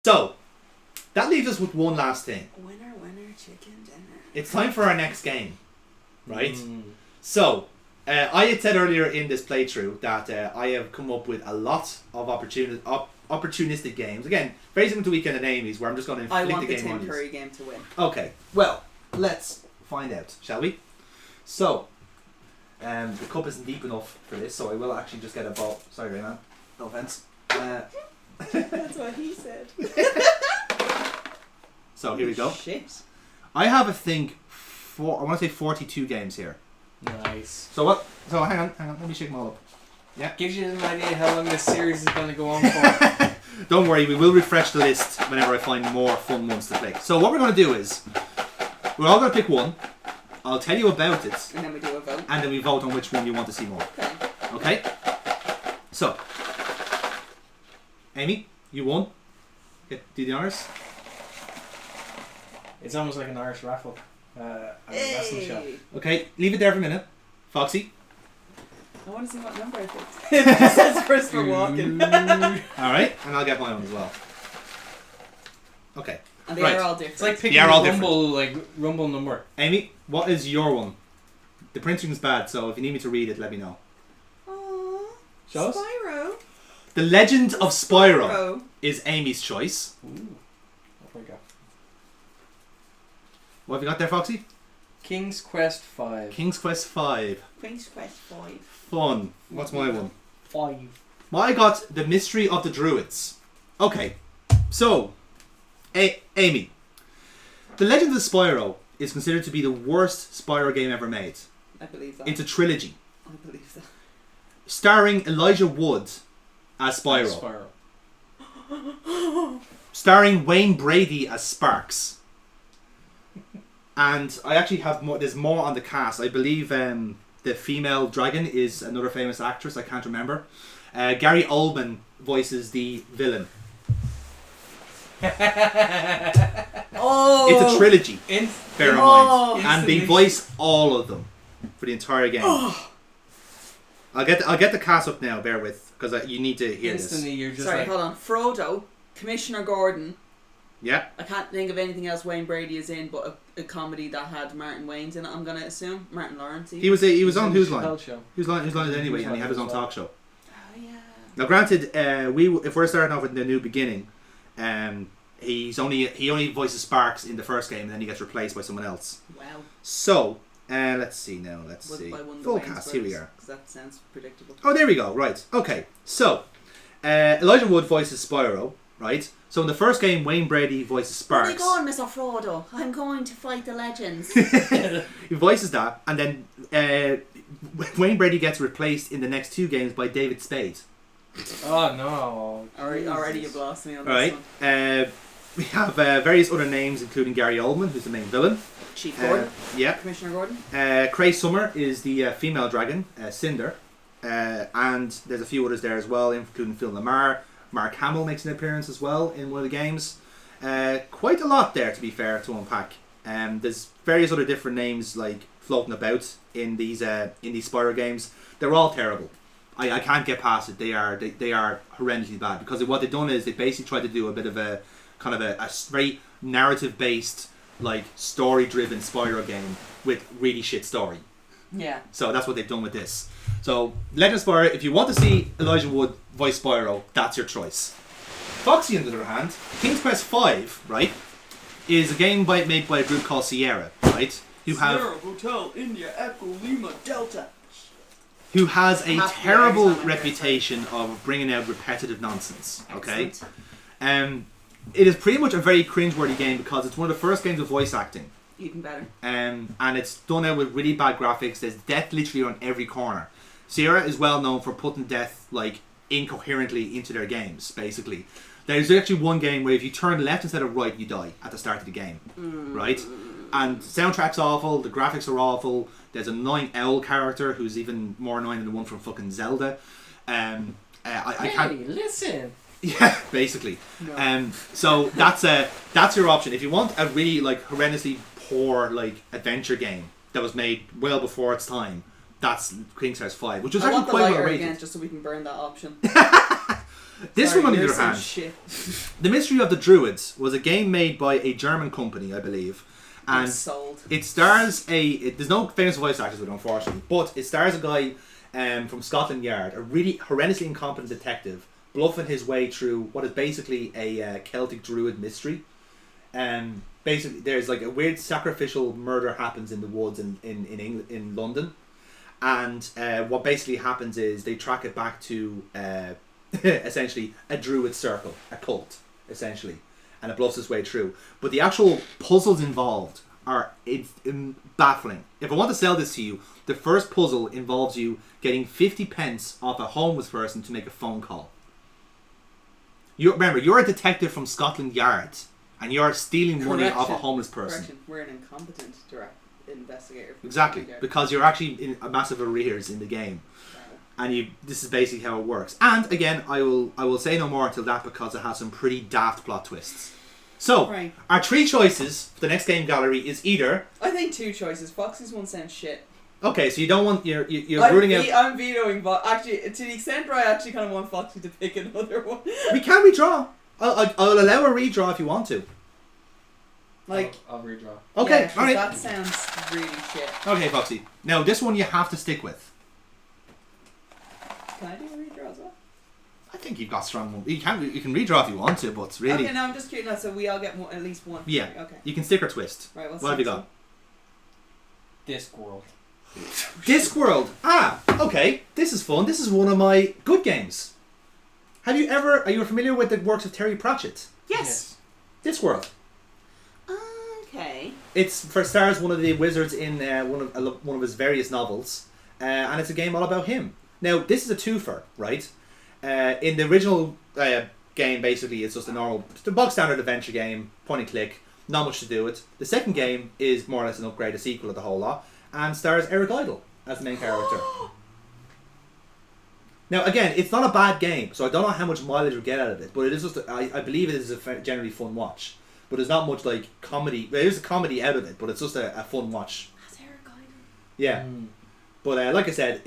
So, that leaves us with one last thing. Winner, chicken dinner. It's time for our next game, right? So, I had said earlier in this playthrough that I have come up with a lot of opportunistic games. Again, very similar to Weekend at Amy's, where I'm just going to inflict the game on you. I want the Tim Curry game to win. Okay, well, let's find out, shall we? So, the cup isn't deep enough for this, so I will actually just get a ball. Sorry, Rayman. No offense. That's what he said. So here we go. Shit. I have, I think, I want to say 42 games here. Nice. So what? So hang on. Let me shake them all up. Yeah. Gives you an idea how long this series is going to go on for. Don't worry, we will refresh the list whenever I find more fun ones to play. So what we're going to do is, we're all going to pick one. I'll tell you about it. And then we do a vote. And then we vote on which one you want to see more. Okay. Okay? So, Amy, you won. Do the honours. It's almost like an Irish raffle. At a wrestling shop. Okay, leave it there for a minute. Foxy. I want to see what number I picked. It just says Christopher Walken. Alright, and I'll get my own as well. Okay. And they are all different. It's like picking a rumble number. Amy, what is your one? The printing's bad, so if you need me to read it, let me know. Aww. Show us? Spyro. The Legend of Spyro is Amy's choice. Ooh. Off we go. What have you got there, Foxy? King's Quest 5. King's Quest 5. King's Quest 5. Fun. What's my one? 5. Well, I got The Mystery of the Druids. Okay, so, Amy. The Legend of Spyro is considered to be the worst Spyro game ever made. I believe that. It's a trilogy. I believe that. Starring Elijah Wood as Spyro. Starring Wayne Brady as Sparks. And I actually have more. There's more on the cast. I believe the female dragon is another famous actress. I can't remember. Gary Oldman voices the villain. Oh, it's a trilogy. Bear in mind, and they voice all of them for the entire game. I'll get the cast up now. Bear with, because you need to hear Instantly, this. You're just sorry, hold on. Frodo, Commissioner Gordon. Yeah. I can't think of anything else Wayne Brady is in, but a comedy that had Martin Wayne's in it. I'm gonna assume Martin Lawrence. He was on Who's Line? Show. Who's Line anyway, and he had his own talk show. Oh yeah. Now, granted, if we're starting off with the new beginning, he only voices Sparks in the first game, and then he gets replaced by someone else. Wow. So let's see now. Let's see. Full cast. Here we are. Because that sounds predictable. Oh, there we go. Right. Okay. So Elijah Wood voices Spyro. Right. So in the first game, Wayne Brady voices Sparks. Where are you going, Mr. Frodo? I'm going to fight the legends. He voices that, and then Wayne Brady gets replaced in the next two games by David Spade. Oh no! Already you've lost me on this one. We have various other names, including Gary Oldman, who's the main villain. Chief Gordon. Yeah. Commissioner Gordon. Cray Summer is the female dragon, Cinder. And there's a few others there as well, including Phil Lamar. Mark Hamill makes an appearance as well in one of the games. Quite a lot there, to be fair, to unpack. There's various other different names like floating about in these Spyro games. They're all terrible. I can't get past it. They are horrendously bad, because what they've done is they basically tried to do a bit of a kind of a very narrative based, like story driven Spyro game with really shit story. Yeah. So that's what they've done with this. So Legend of Spyro, if you want to see Elijah Wood voice Spyro, that's your choice. Foxy, on the other hand, King's Quest 5, right, is a game made by a group called Sierra, right? Sierra Hotel India Echo Lima Delta. Who has a terrible reputation of bringing out repetitive nonsense. Okay. It is pretty much a very cringeworthy game because it's one of the first games with voice acting. Even better. And it's done out with really bad graphics. There's death literally on every corner. Sierra is well known for putting death like incoherently into their games, basically. There's actually one game where if you turn left instead of right, you die at the start of the game. Right? And the soundtrack's awful, the graphics are awful. There's an annoying owl character who's even more annoying than the one from fucking Zelda. I can't listen. Yeah, basically. No. So that's your option. If you want a really like horrendously poor like adventure game that was made well before its time, that's King's Quest 5, which was actually quite well rated. Just so we can burn that option. This Sorry, one, on the you're other some hand, shit. The Mystery of the Druids was a game made by a German company, I believe. I'm And sold. it stars there's no famous voice actors with it, unfortunately, but it stars a guy from Scotland Yard, a really horrendously incompetent detective, bluffing his way through what is basically a Celtic Druid mystery. Basically, there's like a weird sacrificial murder happens in the woods in England, in London, and what basically happens is they track it back to essentially a Druid circle, a cult, essentially. And it bluffs its way through. But the actual puzzles involved are baffling. If I want to sell this to you, the first puzzle involves you getting 50 pence off a homeless person to make a phone call. Remember, you're a detective from Scotland Yard, and you're stealing money off a homeless person. Correction, we're an incompetent investigator. From Exactly, Scotland Yard. because you're actually in a massive arrears in the game. And this is basically how it works. And again, I will say no more until that, because it has some pretty daft plot twists. So, Right. our three choices for the next game gallery is either... I think two choices. Foxy's one sounds shit. Okay, so you don't want... You're ruling out... I'm vetoing, but actually, to the extent where I actually kind of want Foxy to pick another one. We can redraw. I'll allow a redraw if you want to. Like... I'll redraw. Okay, yeah, 'cause alright. that sounds really shit. Okay, Foxy. Now, this one you have to stick with. Can I do a redraw as well? I think you've got strong one. You can redraw if you want to, but really... Okay, no, I'm just curious. No, so we all get at least one. Yeah. Okay. You can stick or twist. Right, what's What have you got? Discworld. Discworld. Ah, okay. This is fun. This is one of my good games. Are you familiar with the works of Terry Pratchett? Yes. Discworld. Okay. It's for stars one of the wizards in one of his various novels, and it's a game all about him. Now, this is a twofer, right? In the original game, basically, it's just the bog standard adventure game, point and click, not much to do with. The second game is more or less an upgrade, a sequel of the whole lot, and stars Eric Idle as the main character. Now, again, it's not a bad game, so I don't know how much mileage you'll get out of it, but it is just, I believe it is a generally fun watch. But there's not much like comedy. There's a comedy out of it, but it's just a fun watch. That's Eric Idle. Yeah. But like I said,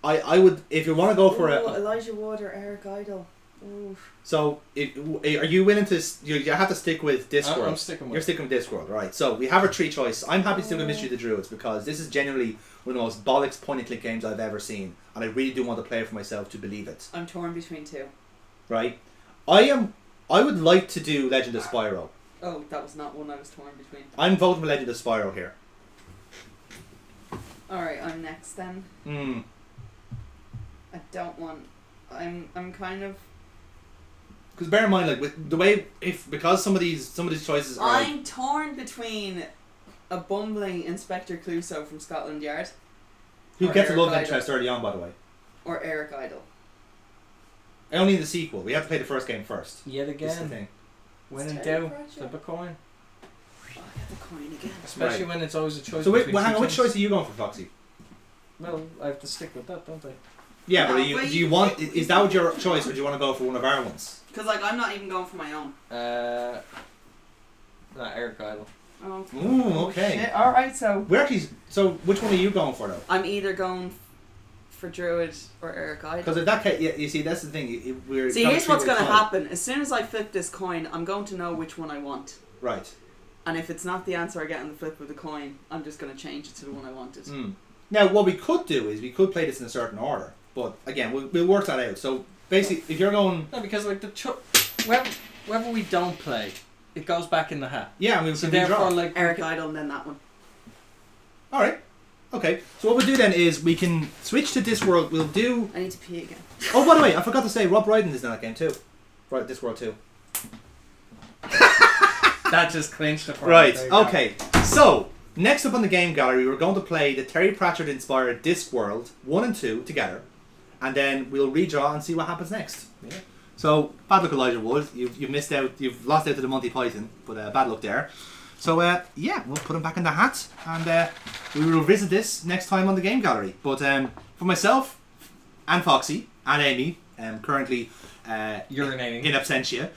I would, if you want to go for Elijah Wood or Eric Idle. Oof. So, are you willing to... You have to stick with Discworld. I'm sticking with... You're sticking with Discworld, right. So, we have our three choice. I'm happy to stick with Mystery of the Druids, because this is genuinely one of the most bollocks point-and-click games I've ever seen. And I really do want to play it for myself to believe it. I'm torn between two. Right. I would like to do Legend of Spyro. Oh, that was not one I was torn between. I'm voting for Legend of Spyro here. Alright, I'm next then. I don't want... I'm kind of... Because bear in mind, like with the way, because some of these choices are. I'm torn between a bumbling Inspector Clouseau from Scotland Yard. Who or gets a Eric love Idle. interest early on, by the way. Or Eric Idle. Only in the sequel. We have to play the first game first. Yet That's the again. thing. When in It's doubt, Pratchett. flip a coin. Oh, I got the coin again. Especially Right. when it's always a choice. So between hang two on, which things. choice are you going for, Foxy? Well, I have to stick with that, don't I? Yeah, No, but but do you want? Is that your choice, or do you want to go for one of our ones? Because, like, I'm not even going for my own. Eric Idle. Oh, Ooh, okay. shit. Alright, so... We're actually. So which one are you going for though? I'm either going for Druid or Eric Idle. Because in that case, yeah, you see, that's the thing. We're See, got here's what's three-way going to tie. happen. As soon as I flip this coin, I'm going to know which one I want. Right. And if it's not the answer I get on the flip of the coin, I'm just going to change it to the one I wanted. Now, what we could do is we could play this in a certain order, but again, we'll work that out. So basically, if you're going, No, because like wherever we don't play, it goes back in the hat. yeah, I mean, So we can therefore, redraw. like Eric Idle and then that one. All right. Okay. So what we'll do then is we can switch to Discworld. We'll do. I need to pee again. Oh, by the way, I forgot to say Rob Brydon is in that game too. Right, Discworld too. that just clinched it for me. Right. There you go. Okay. So next up on the game gallery, we're going to play the Terry Pratchett inspired Discworld 1 and 2 together, and then we'll redraw and see what happens next. Yeah. So bad luck, Elijah Wood. You've missed out. You've lost out to the Monty Python, but bad luck there. So yeah, we'll put him back in the hat, and we will revisit this next time on the game gallery. But for myself, and Foxy, and Amy, currently Urinating. in absentia,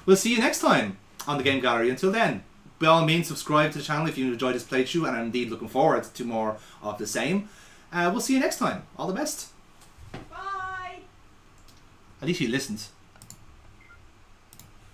we'll see you next time on the game gallery. Until then, by all means, subscribe to the channel if you enjoyed this playthrough, and I'm indeed looking forward to more of the same. We'll see you next time. All the best. Bye! At least he listens.